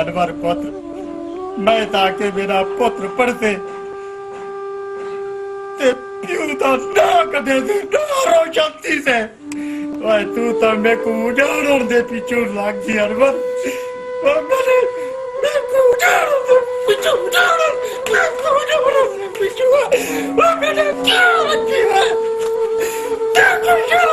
अनवर पुत्र मैं ताकि मेरा पुत्र पढ़ते ते प्यू दा ना कदे दे ना रोशनी से ओए तू तो मैं को उड़ाड़ दे पीछे लग गई अनवर ओ मैं को उड़ाड़ दे पीछे उड़ाड़ मैं को उड़ाड़ दे पीछे ओ मैंने क्या किया क्या किया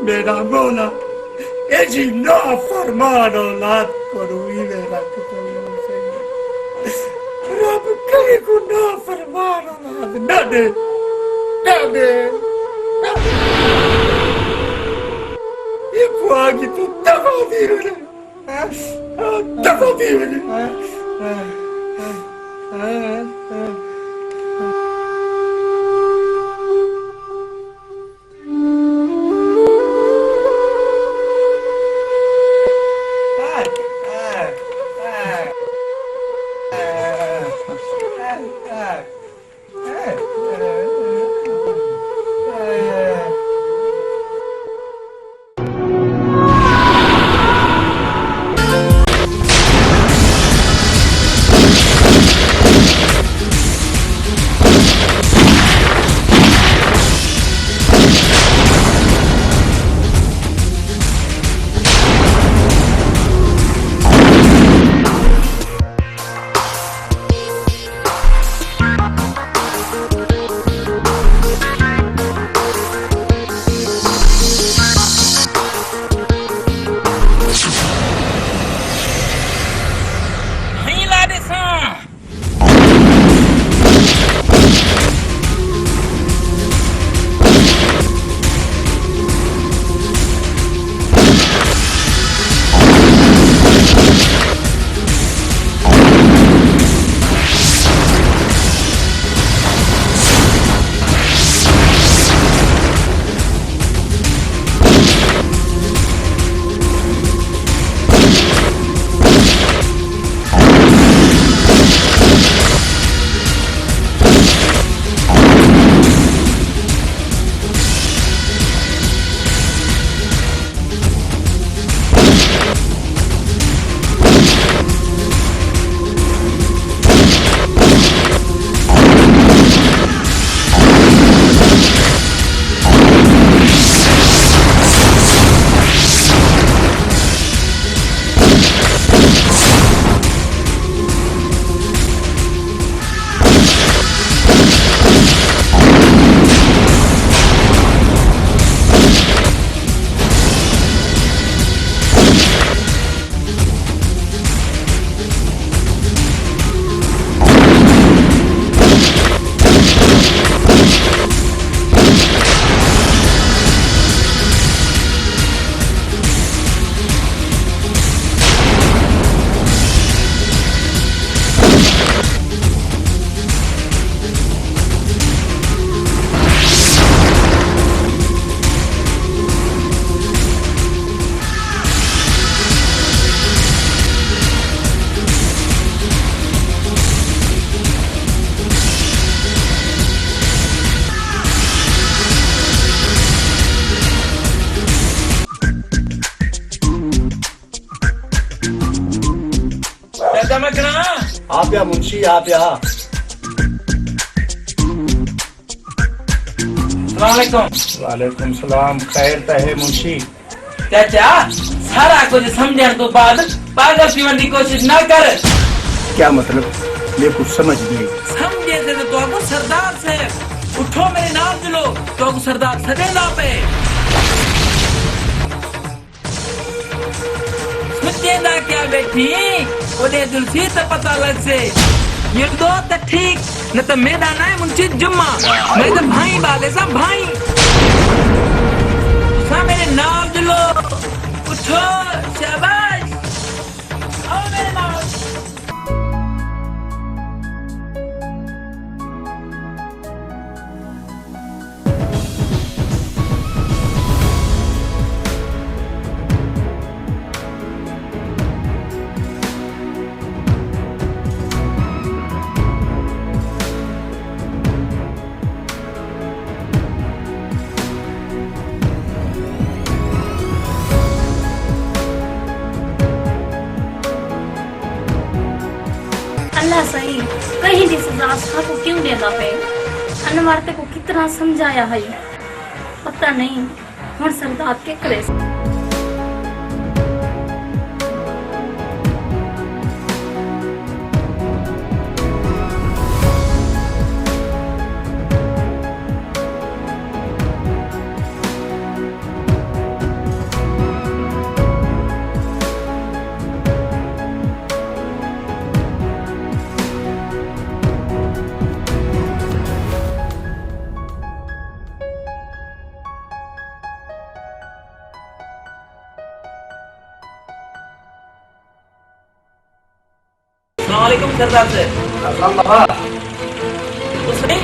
मेरा मौला ऐसी नाफरमान औलाद को रूही में रखते हैं रब करे को नाफरमान औलाद न दे ये पुआगी तो दबा दी आप या मुंशी आप यहाँ। वालेकुम सलाम। खैर तहे मुंशी। चाचा सारा कुछ समझने तो बाद पागल पीवन की कोशिश ना कर। क्या मतलब? ये कुछ समझ नहीं। समझे थे तो आपको सरदार से उठो मेरे नाम चलो तो आपको सरदार सदे ला पे। मुझे मेदा क्या बेटी ओदे जुल्फी तो पता लग से ये दो तो ठीक न तो मेदा ना है मुंशी जुम्मा मैं तो भाई बाले सब भाई सा मेरे नाम दिलो उठो शाबाश आओ मेरे नाम अल्लाह सही कहीं भी सजा आस्था को क्यों देना पे अनवारते को कितना समझाया है पता नहीं हर सरदार के करे अस्सलामुअलैकुम सरदार से अस्सलाम बाबा उसने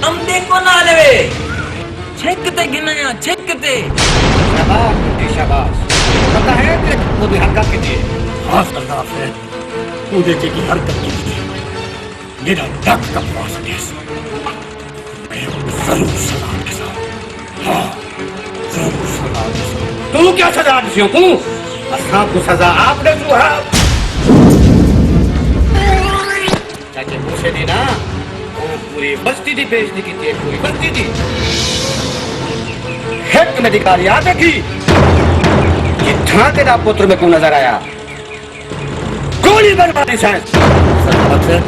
हम देखो ना लेवे छेकते गिनाया छेकते शाबाश बेटी शाबाश पता है कि वो भी हरकत की थी हाँ सरदार से पूरे की हरकत की थी मेरा डक का पास देश मैं जरूर सलाम के साथ हाँ जरूर सलाम के साथ तू क्या सजा दी हो तू असहाब को सजा आपने जो है चाचे पूछे दी ना वो पूरी बस्ती थी बेचने की थी पूरी बस्ती थी हेड में अधिकारी याद रखी कि ठाके दा पुत्र में क्यों नजर आया गोली बनवा दी साहब सरदार से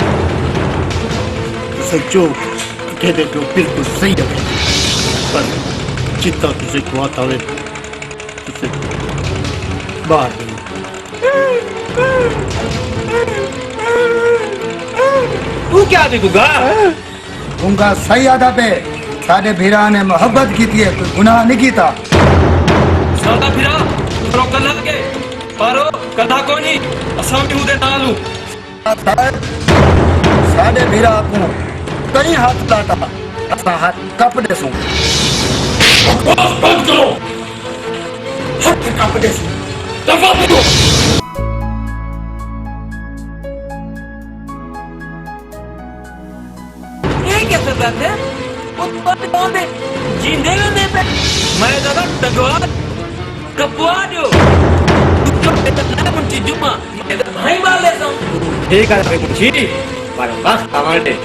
सच्चो कहते तो बिल्कुल सही है पर जितना तुझे को आता है तुझे बाहर नहीं तू क्या देखूंगा उनका सही अदब है साडे भीरा ने मोहब्बत की थी कोई गुनाह नहीं किया सादा फिरा थोरो कलर के पारो कथा कोनी असां भी उदे नालू साडे भीरा को कई हाथ लाता असा हाथ कप देसू बकवास बंद करो हाथ कांप दे दफा दो ये क्या सरदार से वो तो दे जिंदे में पे मैं दादा दगवा कपवा दो तो बेटा मुंशी जुम्मा मैं तो भाई बाले सब ठीक है भाई मुंशी पर बस हमारे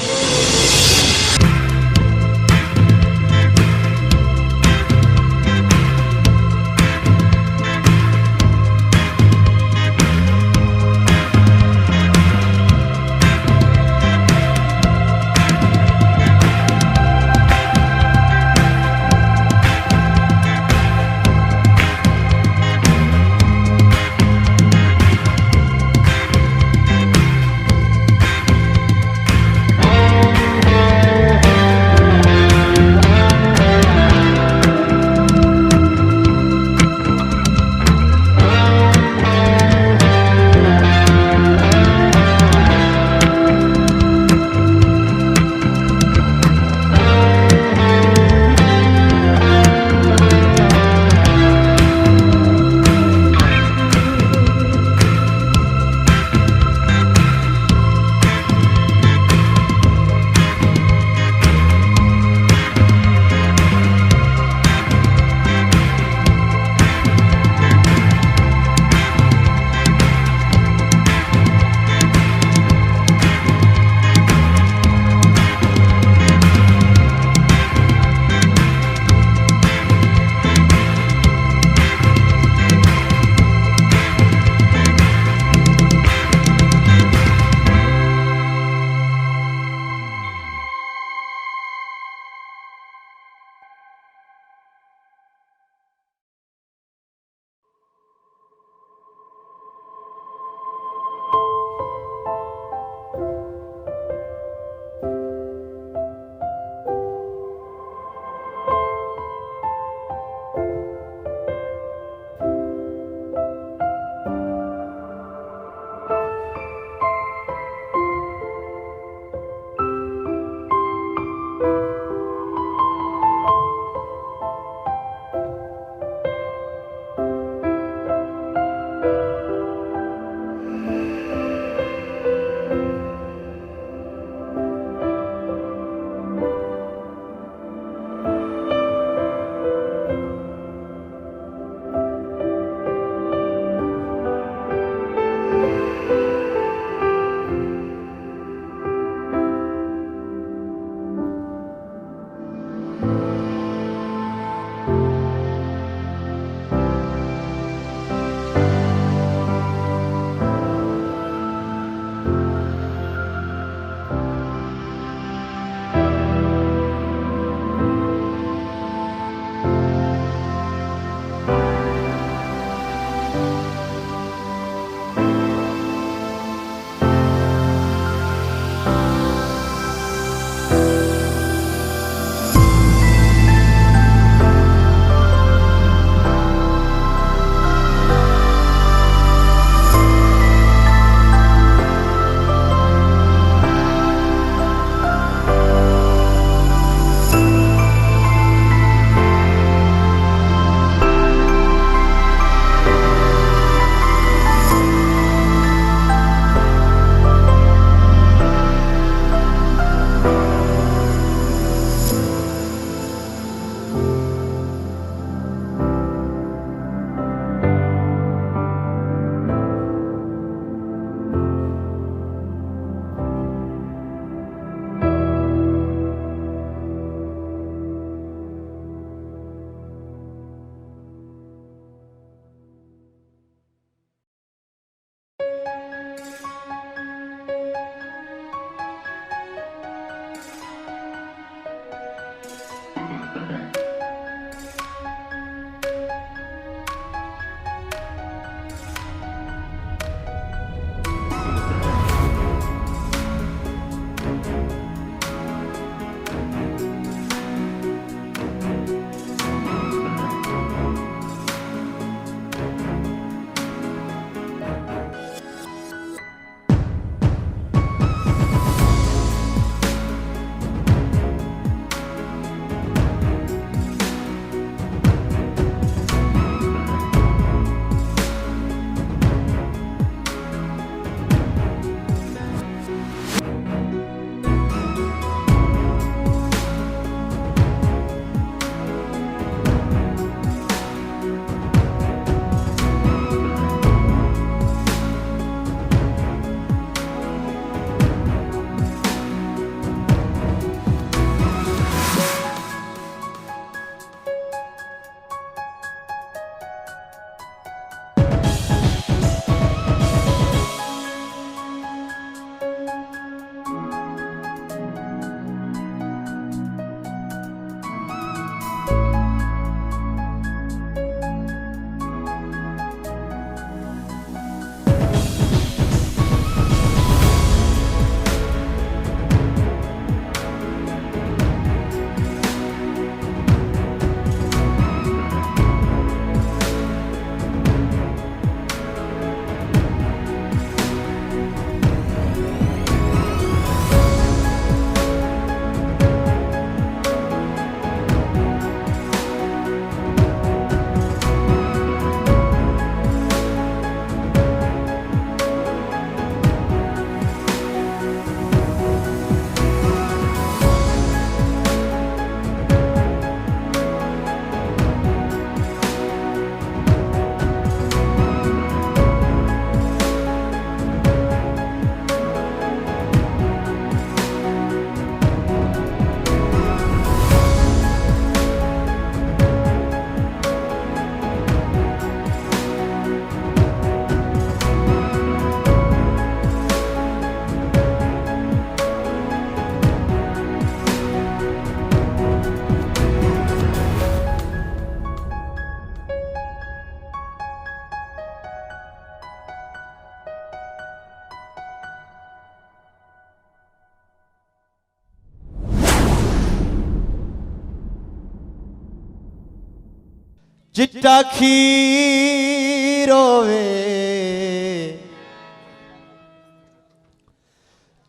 चिट्टा खीरो वे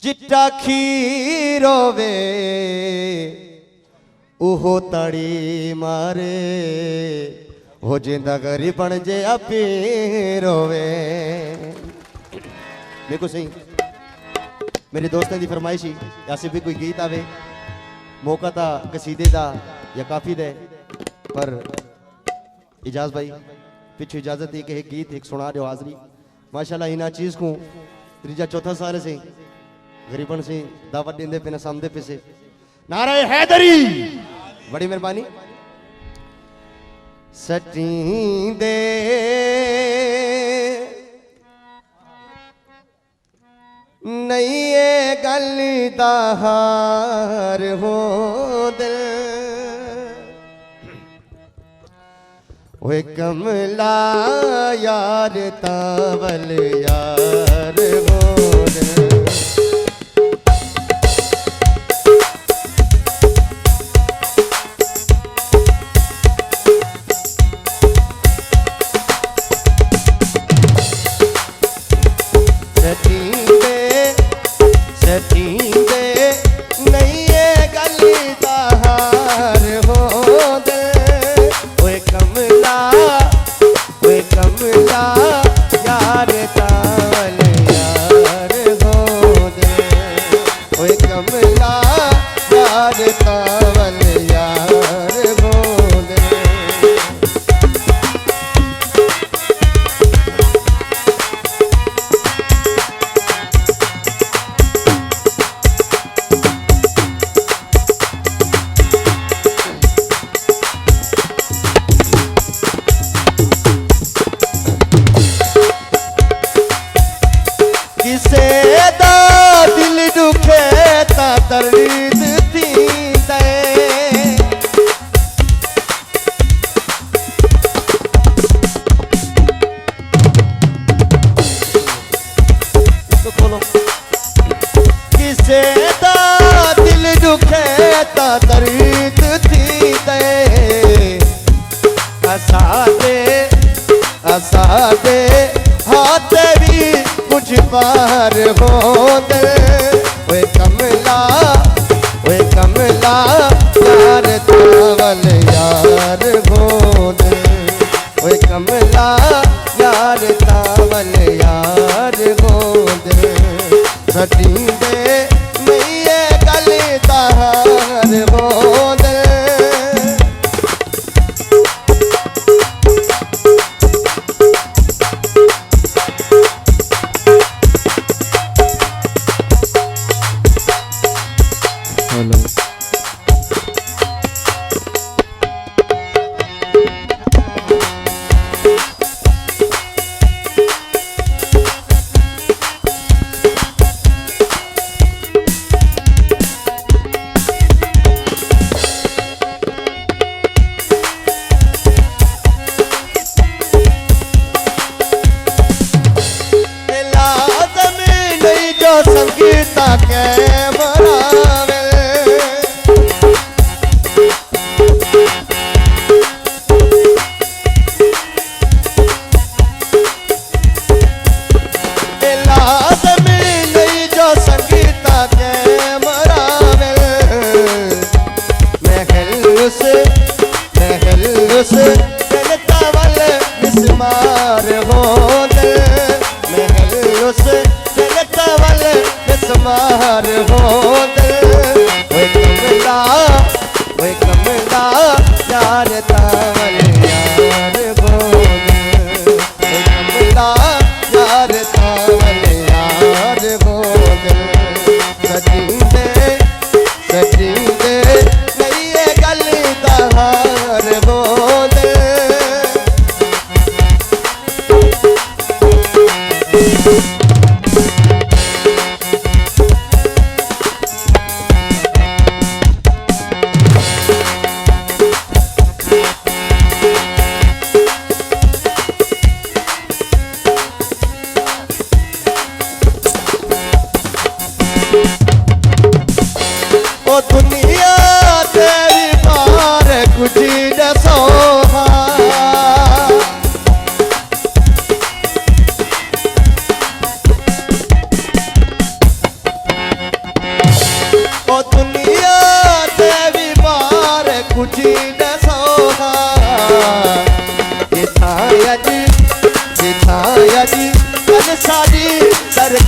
चिट्टा खीरो वे उहो ताड़ी मारे हो जिंदा गरी बन जे अपी रोवे। देखो सही मेरे दोस्तों की फरमाइश ही ऐसे भी कोई गीत आवे मौका था कसीदे दा या काफी दे पर इजाज भाई पिछू इजाजत दी कि एक गीत एक सुना दो हाजरी माशाल्लाह इना चीज को त्रीजा चौथा साल से गरीबन से दावत देंदे पे न सामदे पे से नारे हैदरी बड़ी मेहरबानी सटी दे नहीं ये गल दा हार हो दिल वे कमला यार तावल यार हो दिल पार हो दे वे कमला यार तावल यार हो दे वे कमला यार तावल यार हो दे सटी दे नहीं ये गल तार हो दे संगीता के मरावे लाजमी नहीं जो संगीता के मरावे महल से चलता वाले मिसमार हो दे महल से चलता वाले समार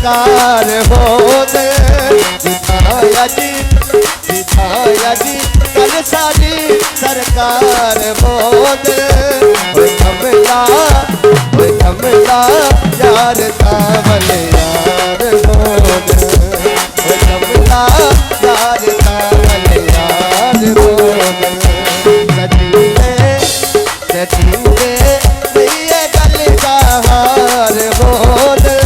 सरकार हो दे जिताया जी कल सारी सरकार हो दे कमला यार तावल यार हो दे कमला यार तावल यार हो दे सचीले ये गल का हार हो दे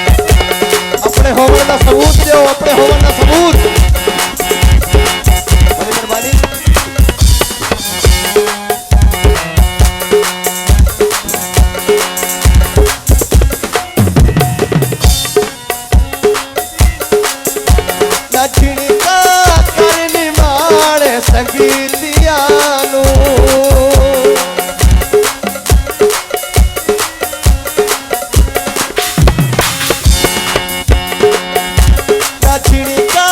अपने होवन का सबूत दो अपने होवन का सबूत बड़ी मेहरबानी छिड़का करनी माण संगीतियानू छिड़का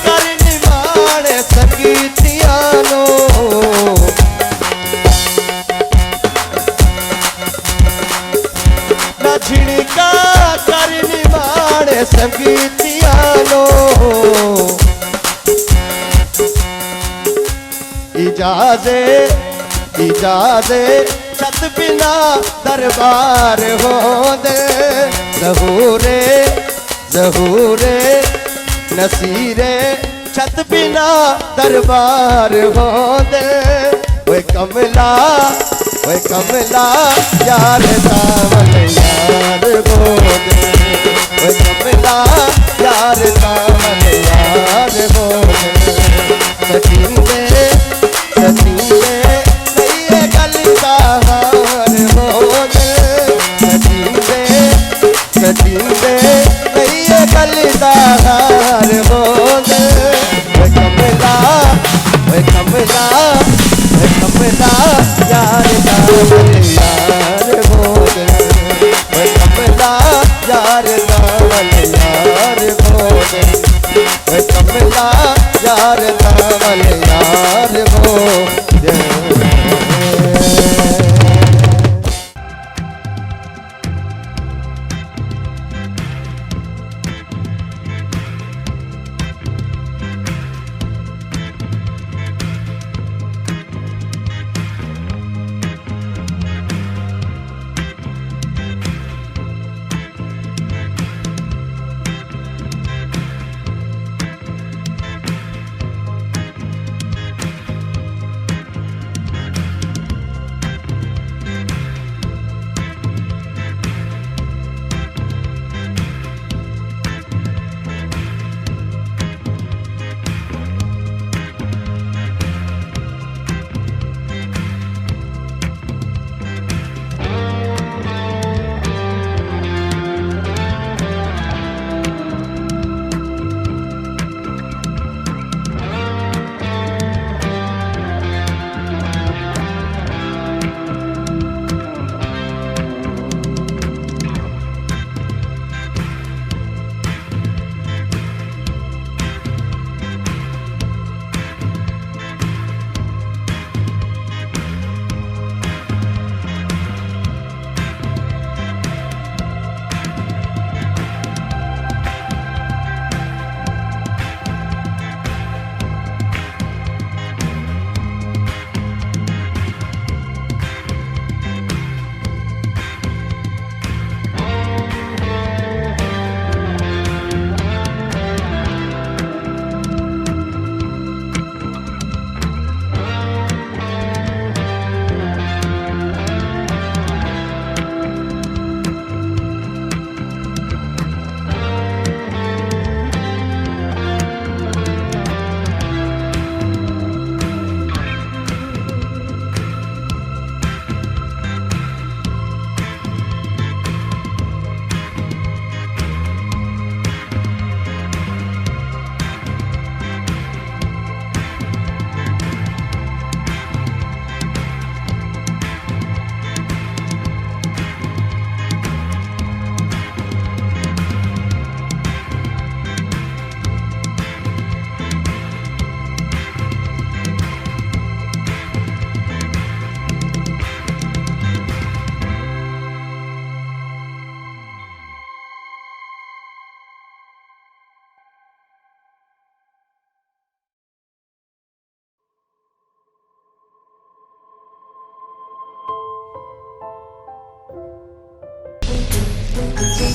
करनी माण संगीतियानू छिड़का करनी माण संगीतियानू इजाजे छत बिना दरबार हो दे जहूरे नसीरे छत बिना दरबार हो दे ओए कमला यार तावल यार हो दे ओए कमला यार तावल यार हो दे सचीले ये गल का हार हो दे सचीले ये गल का हार हो दे कमला यार तावल यार हो दे कमला यार तावल यार हो दे कमला यार तावल यार हो दे मैं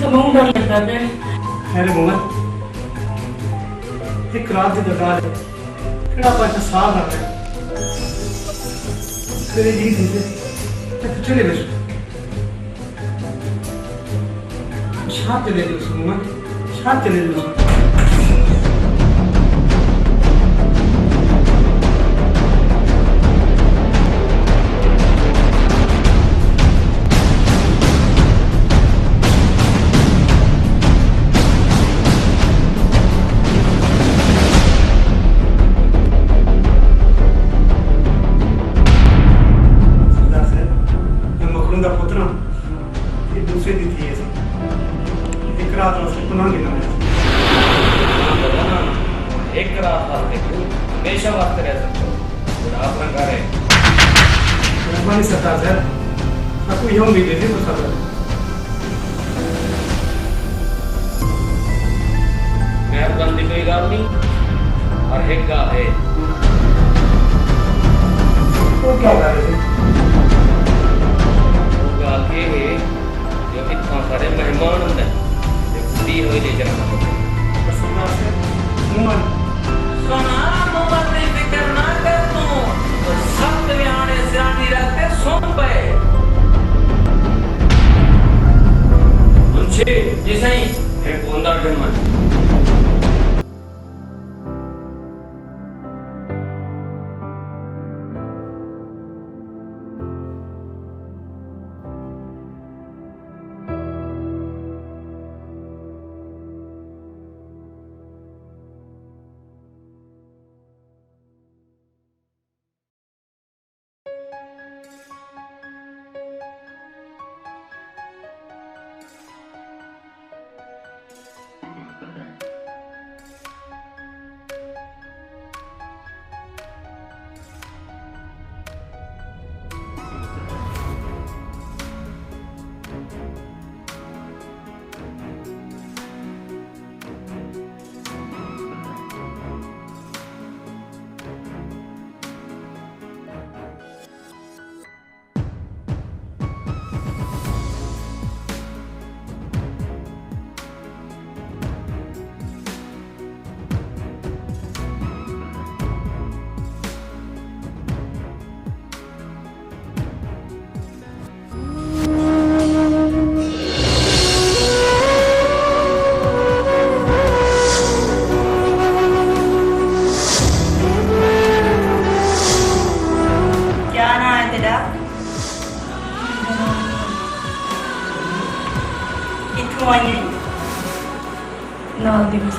तो बहुत डर लगता है। अरे मोहम्मद एक रात की दरगाह है किड़ा पास साल आ गया तेरे जी से तो चले बस शाम चले दो मोहम्मद शाम चले दो एक रात वास्ते क्यों हमेशा वास्ते रह सकते हो और आप रंगा रहे मेहरबानी सरदार साहब आपको यह उम्मीद है तो सरदार मेहरबानी कोई गाल नहीं और एक गाल है वो क्या कर रहे थे वो गाल ये है जो इतना सारे मेहमान होंगे दी हुई ले जाना बस सरदार साहब मोहम्मद सोना मोहम्मद ने फिक्र ना कर तू सब आने सिरानी रखते सुन पे मुझे जैसे ही एक बंदा ढूंढ लाल दिवस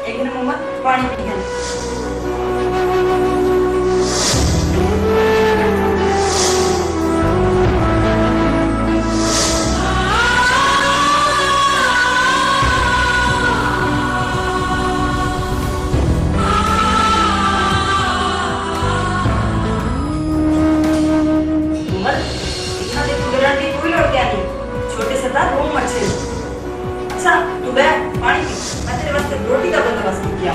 एक मोहम्मद पानी पी गया छोटे सरदार वो मच्छी अच्छा तू बैठ पानी पी मैं तेरे वास्ते रोटी का बंदोबस्त किया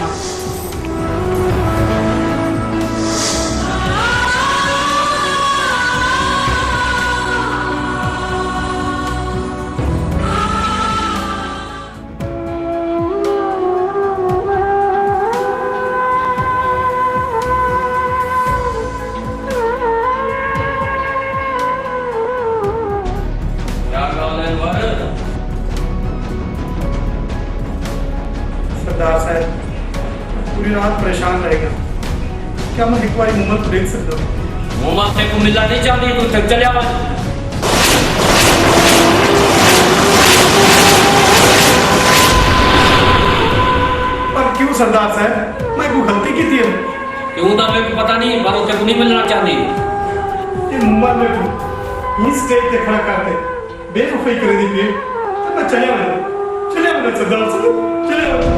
सरदार साहब पूरी रात परेशान रहेगा क्या मैं एक बार मोहम्मद को देख सकता हूँ मोहम्मद से को मिलना नहीं चाहती तू तक चले आवा पर क्यों सरदार साहब मैं कोई गलती की थी क्यों था मेरे को पता नहीं पर उससे को नहीं मिलना चाहती ये मुंबई में इस स्टेज पे खड़ा करते बेवफाई कर दी थी तो मैं चले आना सरदार साहब चले आना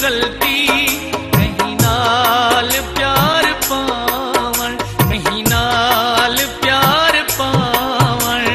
गलती कहीं नाल प्यार पावन कहीं नाल प्यार पावन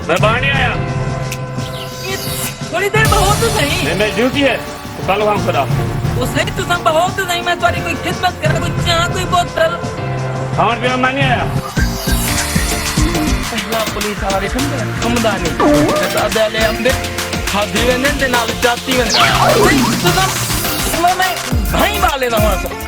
मैं बाहर नहीं आया। थोड़ी देर बहुत तो सही। नहीं मेरी ड्यूटी है तो कल काम करा। वो सही तो सब बहुत तो सही। मैं तुम्हारी कोई खिदमत करा, कोई चाह, कोई बोतल। खान पीना मैं नहीं आया। पहला पुलिस वाले कमदानी दादा ले हमने खादी वेने ते नाल जाती वेने। तो सब मैं भाई वाले ना हूं।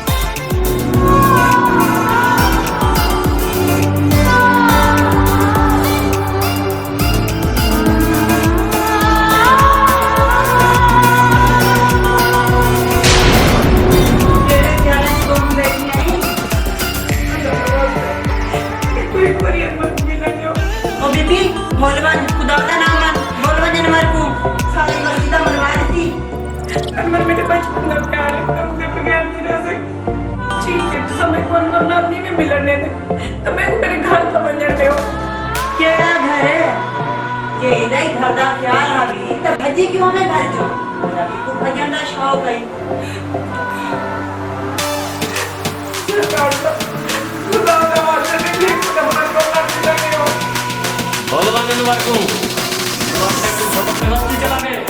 मौलवान खुदा का नाम है, मौलवान ने मार को मैं प्यार तुमसे बगैर नहीं रह सकती। ठीक है, तो मैं कौन नानी में मिलने दे, तो मैं मेरे घर तो बन जाते हो। केड़ा घर है के इधर घर दा प्यार हावी त भजी क्यों ने घर जो अभी तू भजन दा शौक है। खुदा ना वास्ते नहीं तुम्हारे को ना लगे हो। बोल वाले नुवार को वास्ते को सबक मस्ती चला गए।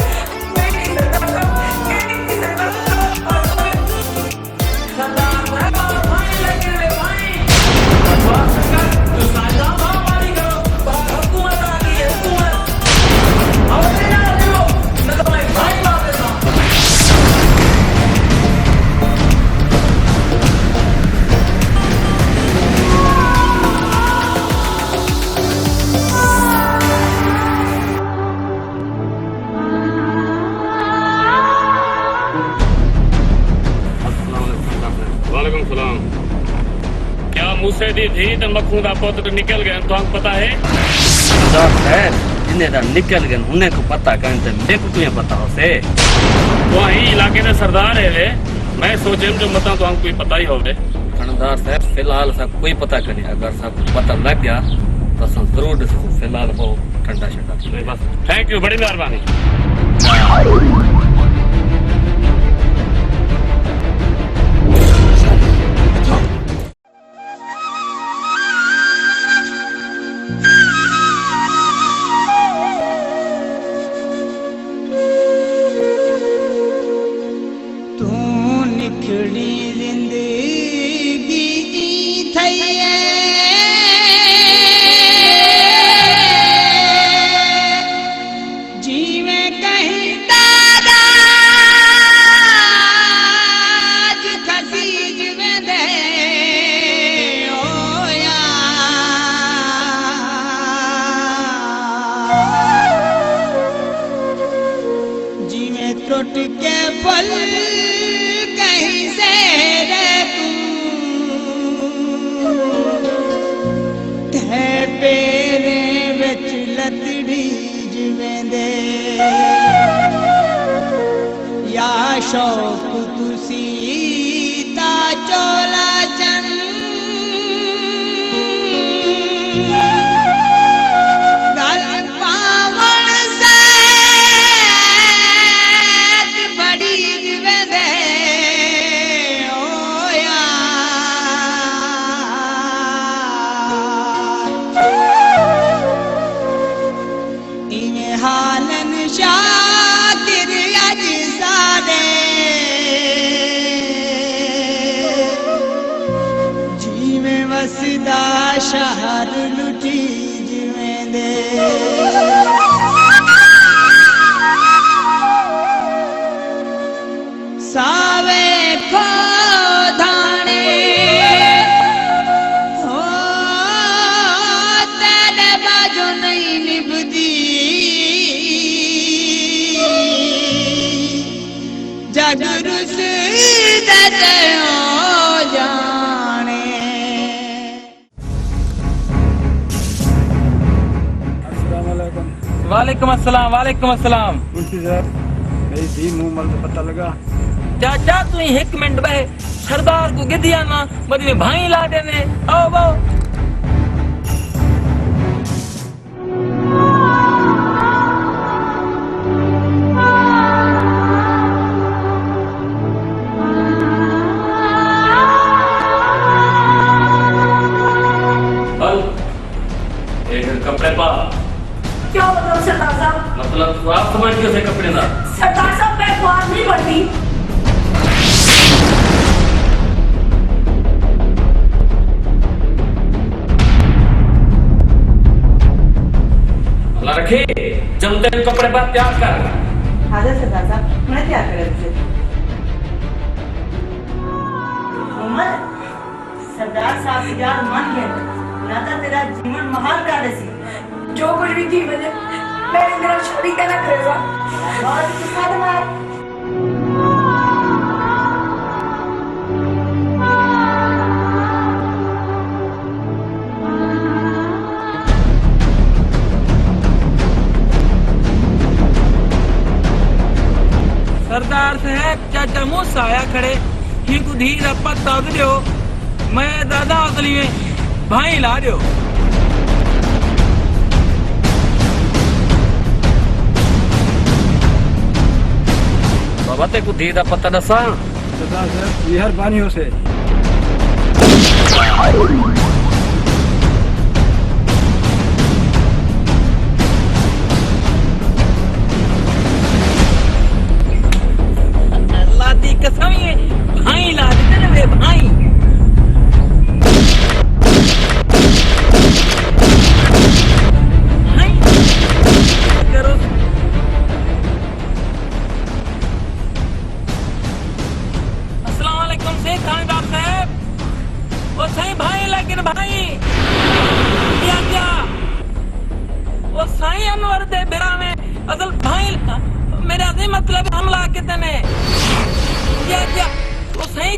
वालेकुम सलाम। क्या मुझसे दी थी तो मखू दा पुत्र निकल गए तो हमको पता है। जिन्हें दा निकल गए उन्हें को पता कहीं तो मेरे को तुम्हें पता हो से वही इलाके में सरदार है वे। मैं सोचे जो बता तो हमको पता ही हो वे। थानेदार साहब फिलहाल सब कोई पता करे अगर सब पता लग गया तो सब जरूर दसो फिलहाल बहुत ठंडा शंडा बस थैंक यू, बड़ी मेहरबानी। टूट के पल कहीं से रे तू थे पेरे विच लतड़ी जिवें दे या शौक तुसी ता चोला चन शहर लुटी जिवें दे सावे खो धाने हो तेरे बाजू नहीं निभदी जगरुस दते हो जाने। वालेकुम अस्सलाम। वालेकुम अस्सलाम। मुंशी साहब मेरी धी मुंह मल तो पता लगा। चाचा तू एक मिनट बे सरदार को गिदिया ना बदी में भाई ला देने आओ बो एक कपड़े पा क्या मतलब सरदार साहब? मतलब आप समझ कैसे कपड़े ना सरदार साहब मैं बात नहीं बढ़ती। अल्लाह रखे जमते कपड़े पर तैयार कर। हाजिर सरदार साहब मैं तैयार कर रही हूँ। उमर सरदार साहब की जान मान गया ना था तेरा जीवन महान प्यारे सी जो कुछ भी थी मुझे मैं मेरा शादी करना करेगा और के साथ में सरदार साहब चाचा मूसा आया खड़े ही को धीर पत्ता दियो मैं दादा असली में भाई ला दियो बाबा ते को धीर पत्ता दसा सरदार साहब मेहरबानियों से अल्लाह दी कसम ये भाई ला देते ना वे भाई करो अस्सलाम वालेकुम से थानेदार साहब वो सही भाई लेकिन भाई क्या वो सही अनवर दे बिरा में असल भाई मेरा नहीं मतलब हमला कितने ने क्या वो सही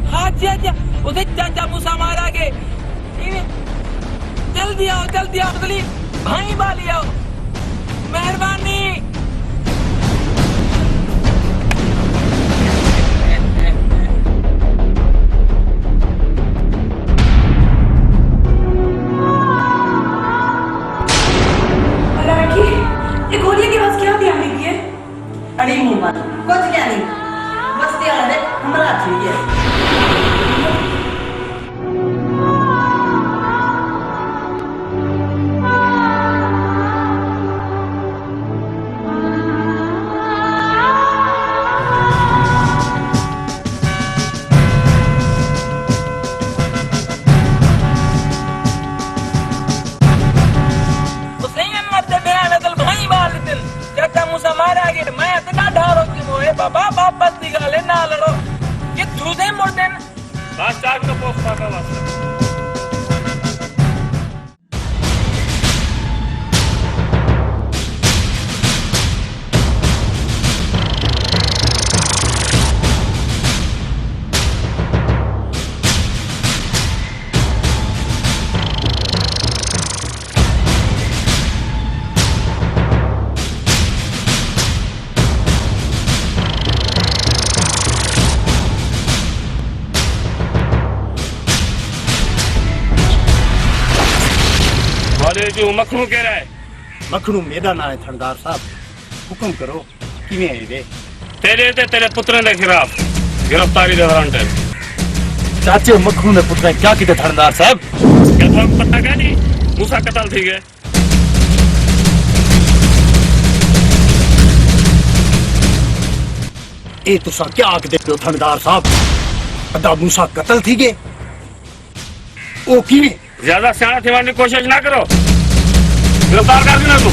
हाँ क्या उसे चाचा मूसा मारा के जल्दी आओ अगली भाई वाली आओ मेहरबानी राखी ये गोलियां के पास क्या ध्यान नहीं है अरे मुंह मत कुछ क्या नहीं बस ध्यान है हमारा ठीक है बाबा वापस निकाले ना लड़ो ये दूसरे मुर्दे बस चाक तो पोस्ता का वास्ता जो मखनू कह रहा है मखनू मेरा ना है थानेदार साहब हुक्म करो किवें है वे तेरे पुत्र के खिलाफ गिरफ्तारी का वारंट है चाचे मखनू ने पुत्र क्या किया थानेदार साहब क्या तुमको पता क्या नहीं मूसा कत्ल थी गए ए तुसा क्या आख दे हो थानेदार साहब अदा मूसा कत्ल थी गए ओ किवें ज्यादा सियाना थिवाने की कोशिश ना करो गिरफ्तार कर देना तू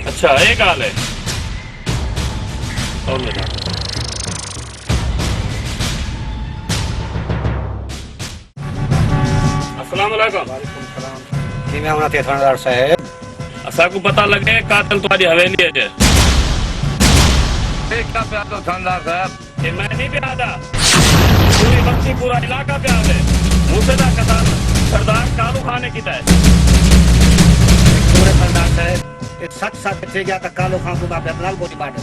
अच्छा एक हाल है और बेटा अस्सलाम वालेकुम कि मैं होना थे थानेदार साहब असा को पता लगे कातल तुम्हारी हवेली है जे क्या प्यार दो थानेदार साहब ये मैं नहीं पे आदा पूरी बस्ती पूरा इलाका पे आवे मूसेदा कथा सरदार कालू खाने की तय पूरे थानेदार साहब ये सच साथ थे गया तक कालो खान को बाप अपनाल गोली बाटे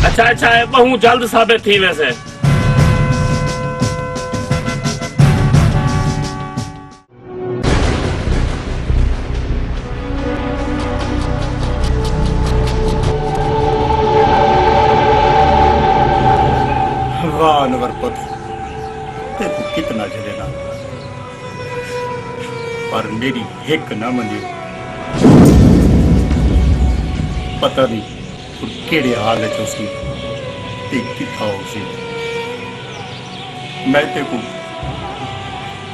अच्छा है बहुत जल्द साबित थी वैसे वाह अनवर पुत्र तेरे कितना झलेना पर मेरी हिक न मनी पता नहीं तू केड़े हाल च उसी ते किथा उसी मैं ते को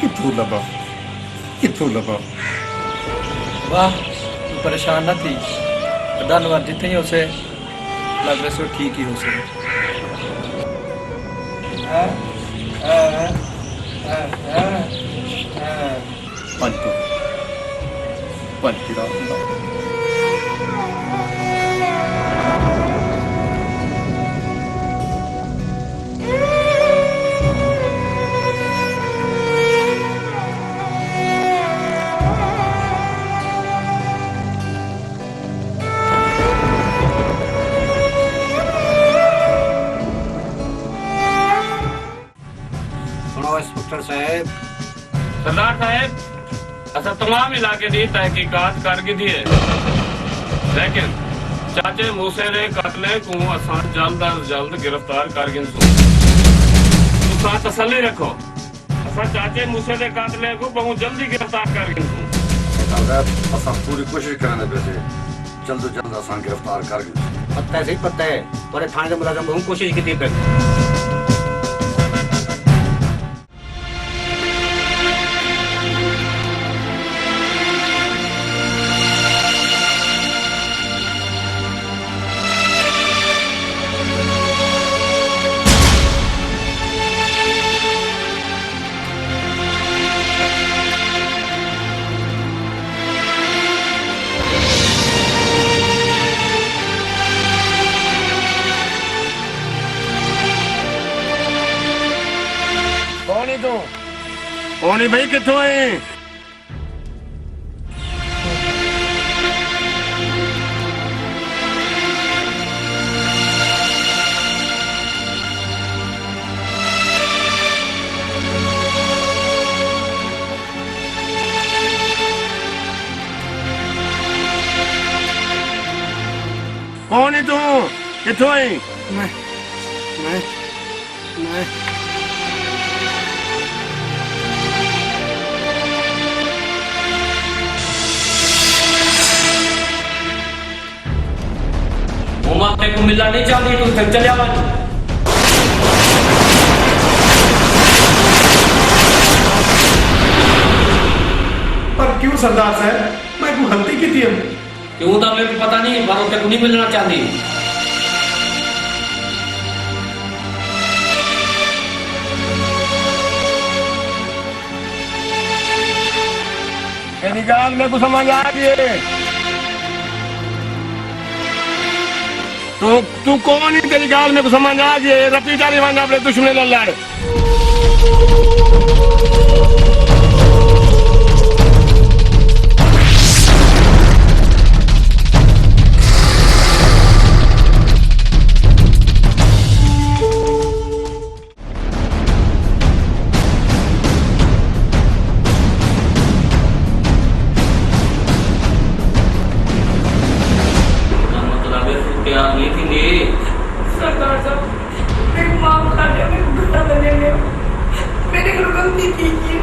किथों लबा वाह तू परेशान न थी धन्यवाद जितने ही उसे लग रहे सो ठीक ही हो सके पंचरा आओ इंस्पेक्टर साहब। सरदार साहब असा तमाम इलाके दी तहकीकात करके दी है, लेकिन चाचे मूसे ने कतले को असा जल्द अज जल्द गिरफ्तार कर गिनसू। तुसा तसल्ली रखो, असा चाचे मूसे दे कातले को बहुत जल्दी गिरफ्तार कर गिनसू। असा पूरी कोशिश करने पे जल्द जल्द असा गिरफ्तार कर गिनसू। पता है, सही पता है, पर थाने के मुलाजम बहुत कोशिश की थी पे। कौन भाई कितों है? कौन है तू? कितों है? मैं तेरे को मिलना नहीं चाहती, तू इधर चले आवा। पर क्यों सरदार साहब, मैं को गलती की थी? क्यों तो मेरे को पता नहीं, पर तेरे को नहीं मिलना चाहती। निकाल मेरे को समझ आ गई। तू कौन ही तेरी गाल में को समझ आ गई? रफी चाली वाला अपने दुश्मन ने लड़। सरदार साहब मेरे को माफ कर दे, मेरे को गलत लगे, मैंने कोई गलती की है।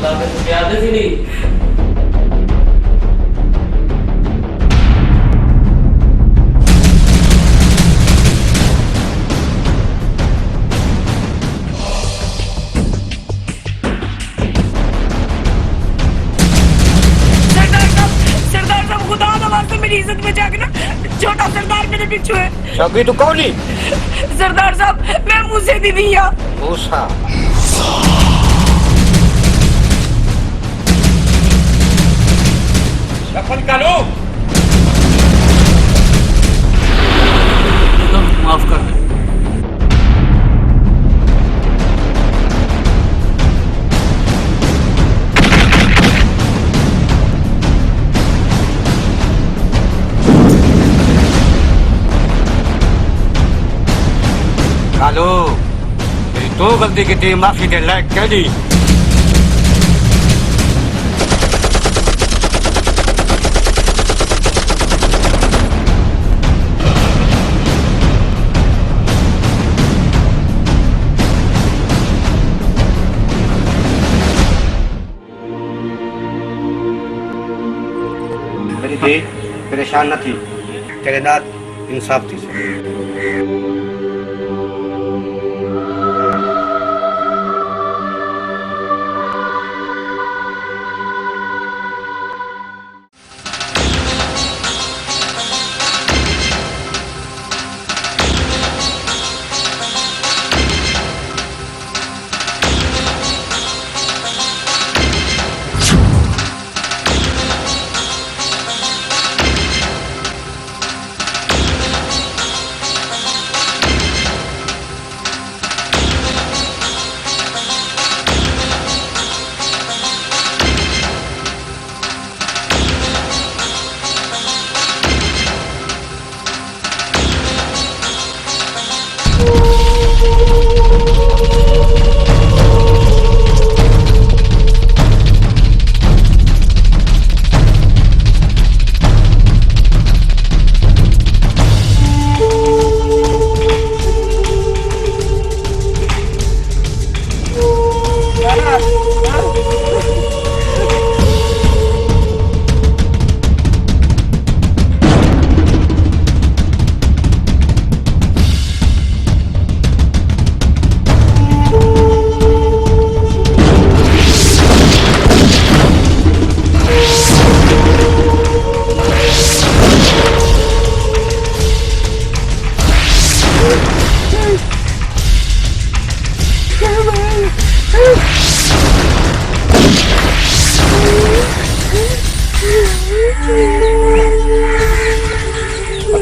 लागत याद है नहीं? इज्जत बचा के ना, छोटा सरदार मेरे पीछे है। शौकी तू कौन ही? सरदार साहब मैं मूसे दी दिया। मूसा रफल का लो। माफ कर दे। कालो, मेरी तो गलती की थी, माफी के लायक कह दी। मेरी दी परेशान न थी, तेरे नाथ इंसाफ थी।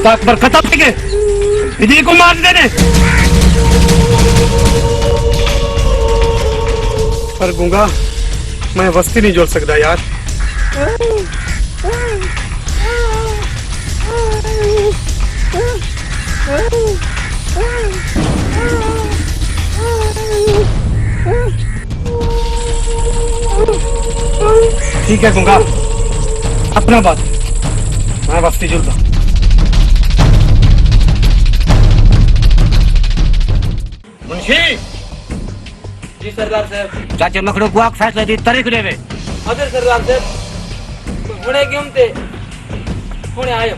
ताक पर खत्म थे इन्हीं को मार देने। पर गूंगा मैं बस्ती नहीं जोड़ सकता यार। ठीक है गूंगा, अपना बात, मैं बस्ती जुड़ता। मुंशी जी सरदार साहब। चाचे मखड़ू को फैसले दी तारीख देवे। हाजिर सरदार साहब। हुणे क्यों थे? हुणे आयो।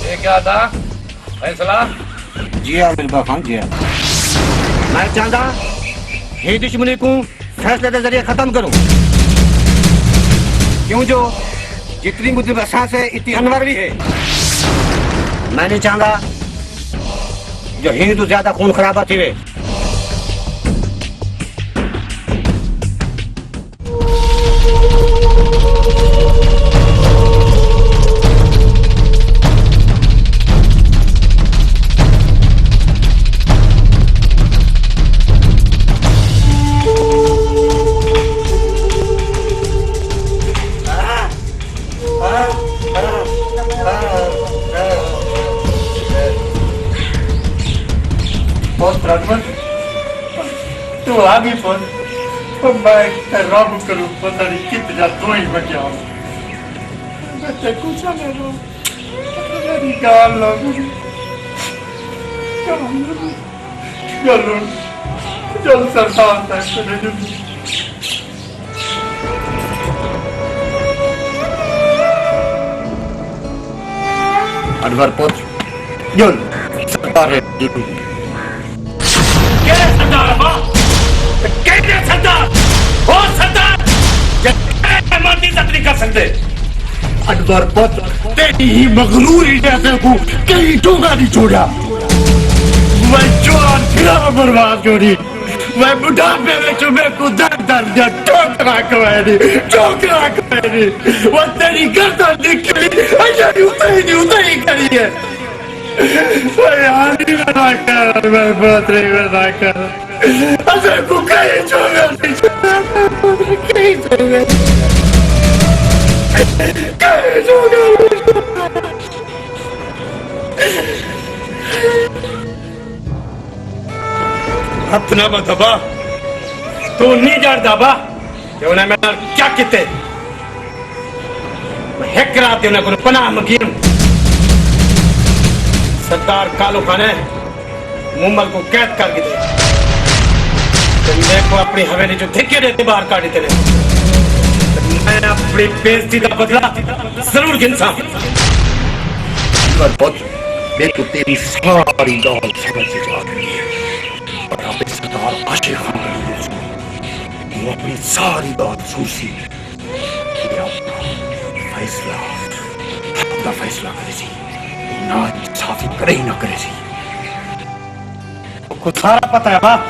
ये क्या था फैसला? जी हाँ मिर्जा खान जी हाँ। मैं चाहता ही दुश्मनी को फैसले के जरिए खत्म करूं। क्यों जो जितनी मुझे बसास है इतनी अनवर भी है। मैं नहीं चाहता जो हिंदू ज्यादा खून खराबा थी वे। तू आगे पर तो मैं रब करूं पता नहीं कितना तो ही बचा। मैं ते कुछ ना रो मेरी गाल लोग चलो चल सरदार तक चले जो अनवर पुत्र जुल सरदार क्या सरदार अब्बा क्या सरदार ओ सरदार ये मर्दी तक नहीं कर सकते। अनवर पुत्र तेरी ही मगरूरी जैसे को कहीं ठोका नहीं छोड़ा। मैं जवान फिरा बर्बाद छोड़ी। मैं बुढ़ापे में चुमे को दर दर दिया ठोकरा करी वो तेरी गर्दन निकली उतरी करी है। यार नहीं बना कर मैं बहुत नहीं बना कर अरे को कहीं छोड़ा नहीं कहीं छोड़ा अपना बताबा तू नहीं जानता बा कि उन्हें मैंने क्या किते हेक रात उन्हें को पनाह मकीन सरदार कालू खान ने मुम्मल को कैद कर दे तो मेरे को अपनी हवेली जो ठेके देते बाहर काट देते मैं अपनी बेइज्जती का बदला जरूर गिनसा। देखो तेरी सारी दौड़ समझ जा रही है और आप सरदार आशिक खान वो अपनी सारी दौड़ सूसी अपना फैसला करे सी ना साफी करे ही ना करे सी कुछ सारा पता है बाप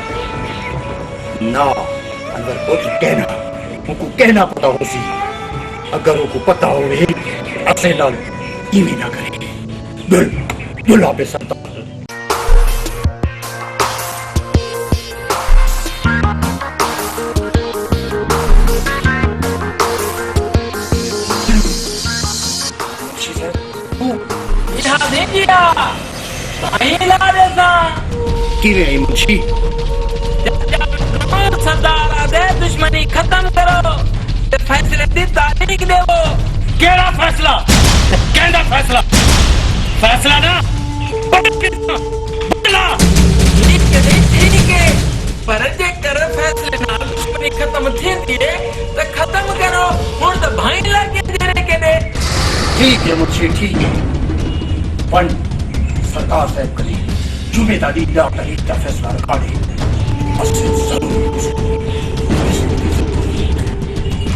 ना अगर कुछ कहना उनको कहना पता हो सी अगर उनको पता हो असे लाल इवी ना करे बुला पे सरदार किरे मुंशी सरदार आदे दुश्मनी खत्म करो ते फैसले दी तारीख देवो। केड़ा फैसला कहना फैसला फैसला ना बदला ठीक है पर जे कर फैसले ना दुश्मनी खत्म थींदी है ते खत्म करो हुन तो भाई लागे देने के दे। ठीक है मुंशी ठीक है पण सरकार साहब करी जुम्मेदारी डॉक्टर का फैसला रखा दे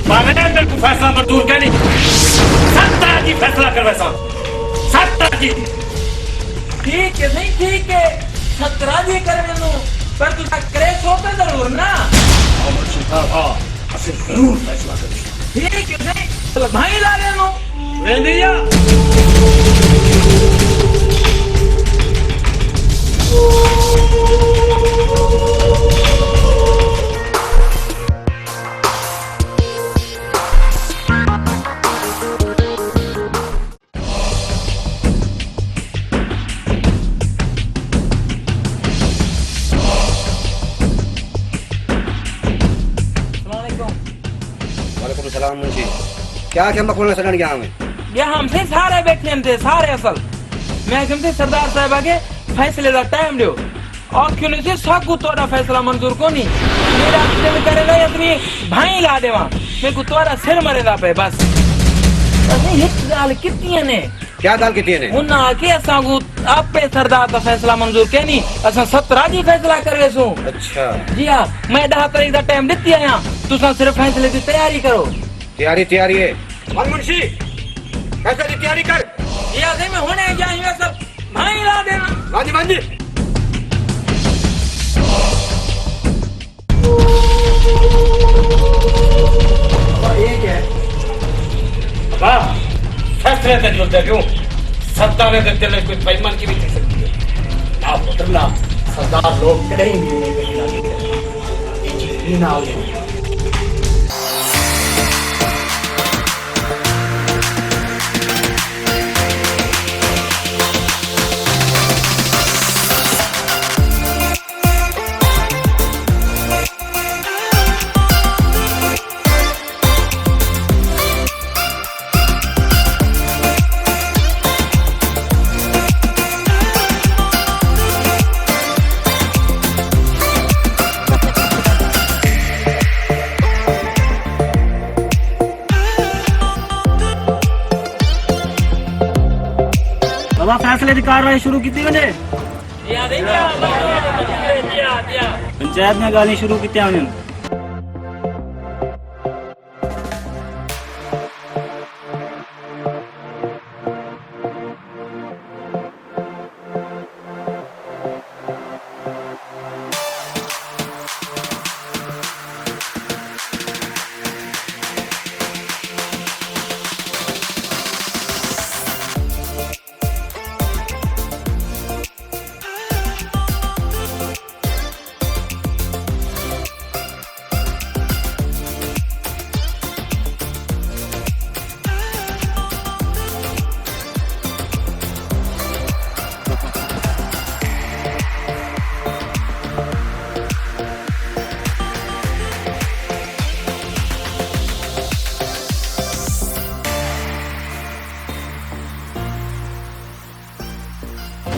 मेरे को फैसला मंजूर क्या नहीं सत्ता की फैसला कर वैसा सत्ता की ठीक है नहीं ठीक है 17 जी कर लेनो पर तू क्रेश होता जरूर ना जरूर फैसला कर ठीक है नहीं चलो भाई ला लेनो वेंदी या वालेकुम सलाम मुंशी। क्या क्या मकबूल सड़न गया हमें? ये हमसे सारे बैठे थे सारे असल मैं कहते सरदार साहब आगे फैसले का टाइम दियो और क्यों नहीं से सब तोड़ा फैसला मंजूर को नहीं मेरा दिल करेगा इतनी भाई ला देवा मैं को तोड़ा सिर मरेगा पे बस अरे एक गाल कितनी ने क्या गाल कितनी ने उन आके असा को आप पे सरदार का फैसला मंजूर के नहीं असा 17 जी फैसला करवे सो। अच्छा जी हां मैं 10 तारीख का टाइम देती आया तुसा सिर्फ फैसले की तैयारी करो। तैयारी है मुंशी फैसले की तैयारी कर। ये आधे में होने जाएंगे सब भाई ला देना बाजी बाजी ये क्या है वाह फैसले से जुड़ते क्यों सत्ता में देते कोई बेईमान की भी थी सकती है ना पुत्र ना सरदार लोग कहीं भी नहीं ये चीज ना हो फैसले की कार्रवाई शुरू की वने पंचायत में गाली शुरू की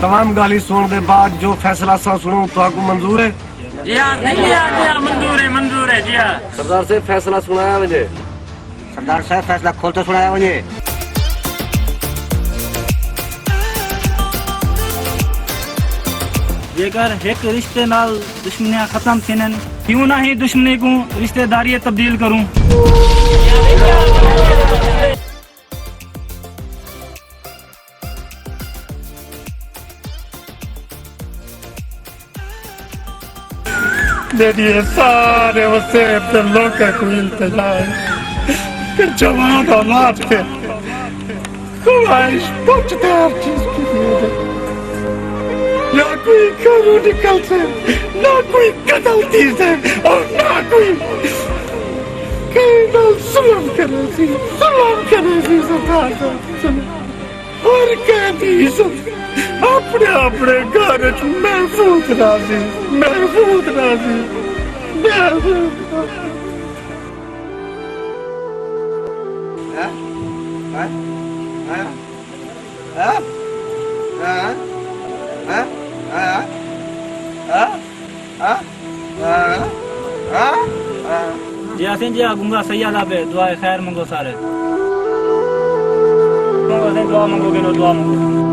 तमाम गाली सुनने के बाद जो फैसला सा सुनो तो आपको मंजूर है? जी हाँ मंजूर है जी हाँ। सरदार से फैसला सुनाया मुझे। सरदार साहब फैसला खोल तो सुनाया मुझे। जेकर एक रिश्ते नाल दुश्मनियां खत्म थियन क्यों ना ही दुश्मनी को रिश्तेदारी तब्दील करूं। मेरी सारे वसे अपने लोग को इल्तिजा है कि जवान औलाद के ख्वाहिश पहुंचते हर चीज के लिए ना कोई कानूनिकल से ना कोई कदलती से और ना कोई सुलम करे सी सरदार और कहती अपने अपने घर महफूज राजी जी आसिन जी गुंगा सैयादा पे दुआ खैर मंगो सारे दुआ मंगोगे नो दुआ मंगो।